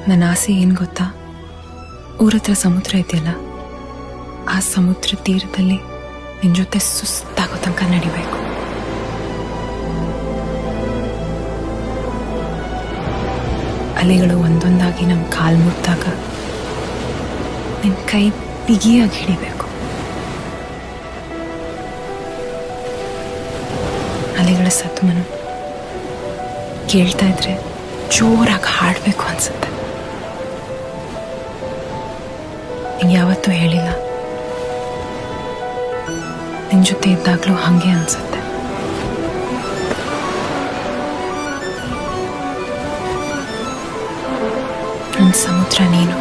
ನನ್ನ ಆಸೆ ಏನು ಗೊತ್ತಾ, ಊರತ್ರ ಸಮುದ್ರ ಇದೆಯಲ್ಲ, ಆ ಸಮುದ್ರ ತೀರದಲ್ಲಿ ನಿನ್ನ ಜೊತೆ ಸುಸ್ತಾಗೋ ತನಕ ನಡಿಬೇಕು. ಅಲೆಗಳು ಒಂದೊಂದಾಗಿ ನಮ್ಮ ಕಾಲು ಮುಟ್ಟಾಗ ನಿನ್ನ ಕೈ ಬಿಗಿಯಾಗಿ ಹಿಡಿಬೇಕು. ಅಲೆಗಳ ಸದ್ಮನು ಕೇಳ್ತಾ ಇದ್ರೆ ಜೋರಾಗಿ ಹಾಡಬೇಕು ಅನ್ಸುತ್ತೆ. ನಿಂಗೆ ಯಾವತ್ತೂ ಹೇಳಿಲ್ಲ, ನಿನ್ನ ಜೊತೆ ಇದ್ದಾಗಲೂ ಹಾಗೆ ಅನ್ಸುತ್ತೆ. ನನ್ನ ಸಮುದ್ರ ನೀನು.